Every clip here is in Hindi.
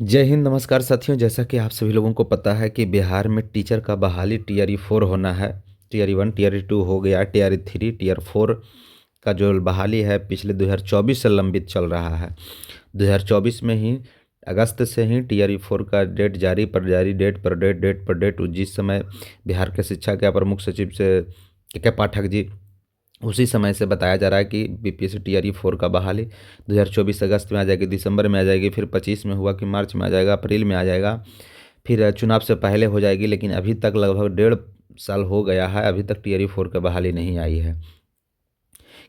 जय हिंद, नमस्कार साथियों। जैसा कि आप सभी लोगों को पता है कि बिहार में टीचर का बहाली टीआरई 4 होना है। टीआरई 1 टीआरई 2 हो गया, टीआरई 3 टीआर 4 का जो बहाली है पिछले 2024 से लंबित चल रहा है। 2024 में ही अगस्त से ही टीआरई 4 का डेट जारी पर जारी, डेट पर डेट जिस समय बिहार के शिक्षा के अपर मुख्य सचिव से के पाठक जी उसी समय से बताया जा रहा है कि बीपीएससी टीआरई 4 का बहाली 2024 अगस्त में आ जाएगी, दिसंबर में आ जाएगी, फिर 25 में हुआ कि मार्च में आ जाएगा, अप्रैल में आ जाएगा, फिर चुनाव से पहले हो जाएगी। लेकिन अभी तक लगभग 1.5 साल हो गया है, अभी तक टीआरई 4 का बहाली नहीं आई है।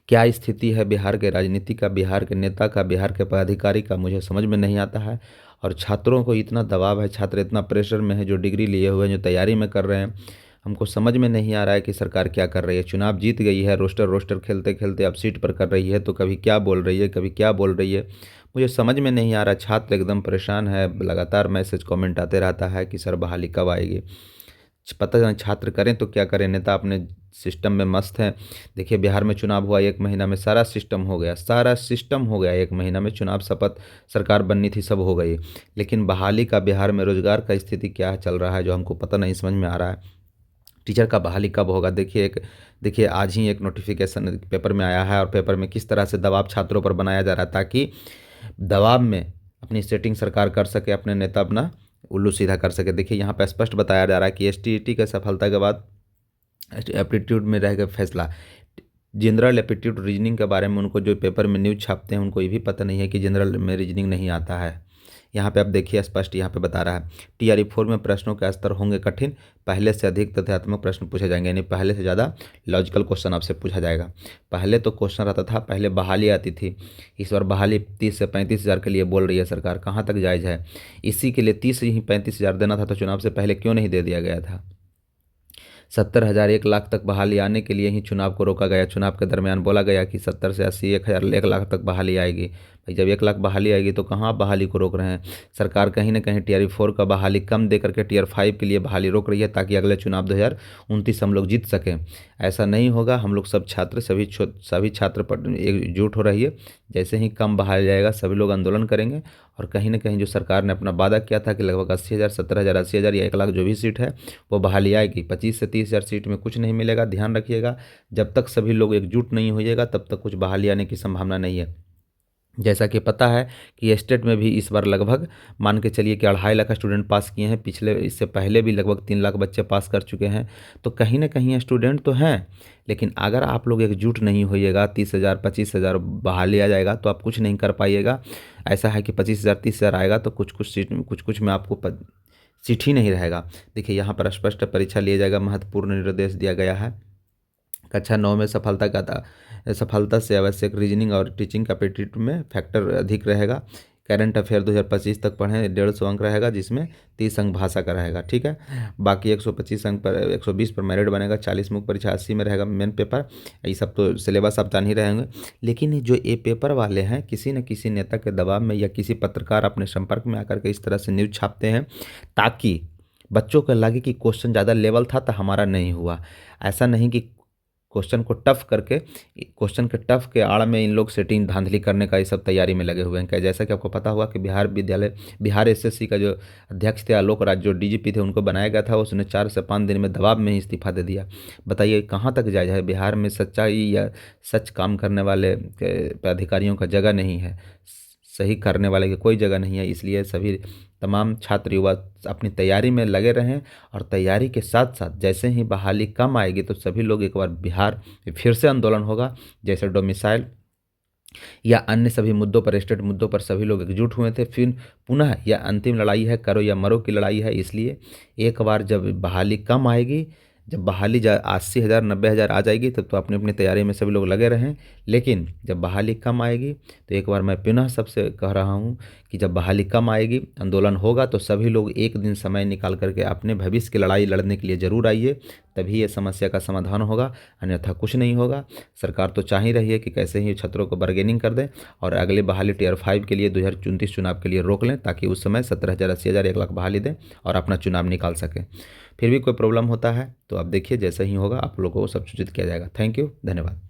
क्या स्थिति है बिहार के राजनीति का, बिहार के नेता का, बिहार के पदाधिकारी का, मुझे समझ में नहीं आता है। और छात्रों को इतना दबाव है, छात्र इतना प्रेशर में है, जो डिग्री लिए हुए हैं, जो तैयारी में कर रहे हैं। हमको समझ में नहीं आ रहा है कि सरकार क्या कर रही है। चुनाव जीत गई है, रोस्टर रोस्टर खेलते खेलते अब सीट पर कर रही है, तो कभी क्या बोल रही है, कभी क्या बोल रही है, मुझे समझ में नहीं आ रहा। छात्र एकदम परेशान है, लगातार मैसेज कमेंट आते रहता है कि सर बहाली कब आएगी। पता नहीं छात्र करें तो क्या करें, नेता अपने सिस्टम में मस्त हैं। देखिए बिहार में चुनाव हुआ, 1 महीना में सारा सिस्टम हो गया, सारा सिस्टम हो गया 1 महीना में। चुनाव, शपथ, सरकार बननी थी, सब हो गई। लेकिन बहाली का बिहार में रोजगार का स्थिति क्या चल रहा है, जो हमको पता नहीं समझ में आ रहा है। टीचर का बहाली कब होगा। देखिए आज ही एक नोटिफिकेशन पेपर में आया है, और पेपर में किस तरह से दबाव छात्रों पर बनाया जा रहा है, ताकि दबाव में अपनी सेटिंग सरकार कर सके, अपने नेता अपना उल्लू सीधा कर सके। देखिए यहाँ पर स्पष्ट बताया जा रहा है कि एसटीईटी के सफलता के बाद एप्टीट्यूड में रहेगा फैसला। जनरल एप्टीट्यूड रीजनिंग के बारे में उनको जो पेपर में न्यूज़ छापते हैं, उनको ये भी पता नहीं है कि जनरल में रीजनिंग नहीं आता है। यहाँ पे आप देखिए स्पष्ट यहाँ पे बता रहा है, टीआरई 4 में प्रश्नों के स्तर होंगे कठिन, पहले से अधिक तथ्यात्मक प्रश्न पूछे जाएंगे, यानी पहले से ज़्यादा लॉजिकल क्वेश्चन आपसे पूछा जाएगा। पहले तो क्वेश्चन रहता था, पहले बहाली आती थी, इस बार बहाली 30 से 35 हज़ार के लिए बोल रही है सरकार। कहाँ तक जायज़ है? इसी के लिए 30 ही 35 हज़ार देना था, तो चुनाव से पहले क्यों नहीं दे दिया गया था? 70 हज़ार 1 लाख तक बहाली आने के लिए ही चुनाव को रोका गया। चुनाव के दरमियान बोला गया कि 70 से 80, 1 हज़ार 1 लाख तक बहाली आएगी। भाई जब 1 लाख बहाली आएगी तो कहाँ आप बहाली को रोक रहे हैं? सरकार कहीं ना कहीं टीआरई 4 का बहाली कम दे करके टीआर 5 के लिए बहाली रोक रही है, ताकि अगले चुनाव 2029 हम लोग जीत सकें। ऐसा नहीं होगा। हम लोग सब छात्र, सभी छात्र पर एकजुट हो रही है। जैसे ही कम बहाली जाएगा सभी लोग आंदोलन करेंगे, और कहीं ना कहीं जो सरकार ने अपना वादा किया था कि लगभग 80 हज़ार, 70 हज़ार, 80 हज़ार या 1 लाख जो भी सीट है वो बहाली आएगी। 25 से 30 हज़ार सीट में कुछ नहीं मिलेगा, ध्यान रखिएगा। जब तक सभी लोग एकजुट नहीं होइएगा तब तक कुछ बहाली आने की संभावना नहीं है। जैसा कि पता है कि स्टेट में भी इस बार लगभग मान के चलिए कि 2.5 लाख स्टूडेंट पास किए हैं। इससे पहले भी लगभग 3 लाख बच्चे पास कर चुके हैं। तो कहीं ना कहीं स्टूडेंट तो हैं, लेकिन अगर आप लोग एकजुट नहीं होइएगा, 30 हज़ार 25 हज़ार बहाली आ जाएगा तो आप कुछ नहीं कर पाइएगा। ऐसा है कि 25 हज़ार 30 हज़ार आएगा तो कुछ सीट में कुछ में आपको सीट ही नहीं रहेगा। देखिए यहाँ पर स्पष्ट परीक्षा लिया जाएगा, महत्वपूर्ण निर्देश दिया गया है। कक्षा 9 में सफलता से आवश्यक रीजनिंग और टीचिंग एप्टीट्यूड में फैक्टर अधिक रहेगा। करंट अफेयर 2025 तक पढ़ें, 150 अंक रहेगा, जिसमें 30 अंक भाषा का रहेगा। ठीक है, बाकी 125 अंक पर 120 पर मेरिट बनेगा। 40 मुख्य परीक्षा, 80 में रहेगा मेन पेपर। ये सब तो सिलेबस आप जान ही रहेंगे। लेकिन जो ये पेपर वाले हैं, किसी न किसी नेता के दबाव में या किसी पत्रकार अपने संपर्क में आकर के इस तरह से न्यूज़ छापते हैं, ताकि बच्चों को लगे कि क्वेश्चन ज़्यादा लेवल था तो हमारा नहीं हुआ। ऐसा नहीं कि क्वेश्चन को टफ करके, क्वेश्चन के टफ के आड़ में इन लोग सेटिंग धांधली करने का ये सब तैयारी में लगे हुए हैं। क्या जैसा कि आपको पता हुआ कि बिहार एसएससी का जो अध्यक्ष थे आलोक राज, जो डीजीपी थे, उनको बनाया गया था, उसने 4 से 5 दिन में दबाव में ही इस्तीफा दे दिया। बताइए कहाँ तक जायज़ है? बिहार में सच्चाई या सच काम करने वाले अधिकारियों का जगह नहीं है, सही करने वाले की कोई जगह नहीं है। इसलिए सभी तमाम छात्र युवा अपनी तैयारी में लगे रहें, और तैयारी के साथ साथ जैसे ही बहाली कम आएगी तो सभी लोग एक बार बिहार फिर से आंदोलन होगा। जैसे डोमिसाइल या अन्य सभी मुद्दों पर, स्टेट मुद्दों पर सभी लोग एकजुट हुए थे, फिर पुनः यह अंतिम लड़ाई है, करो या मरो की लड़ाई है। इसलिए एक बार जब बहाली कम आएगी, जब बहाली 80 हज़ार 90 हज़ार आ जाएगी, तब तो अपनी अपनी तैयारी में सभी लोग लगे रहें। लेकिन जब बहाली कम आएगी तो एक बार मैं पुनः सबसे कह रहा हूँ कि जब बहाली कम आएगी, आंदोलन होगा, तो सभी लोग एक दिन समय निकाल करके अपने भविष्य की लड़ाई लड़ने के लिए ज़रूर आइए, तभी ये समस्या का समाधान होगा, अन्यथा कुछ नहीं होगा। सरकार तो चाह ही रही है कि कैसे ही छात्रों को बार्गेनिंग कर दें और अगले बहाली टीआर 5 के लिए 2029 चुनाव के लिए रोक लें, ताकि उस समय 70 हज़ार 80 हज़ार 1 लाख बहाली दें और अपना चुनाव निकाल सकें। फिर भी कोई प्रॉब्लम होता है तो आप देखिए, जैसा ही होगा आप लोगों को सब सूचित किया जाएगा। थैंक यू, धन्यवाद।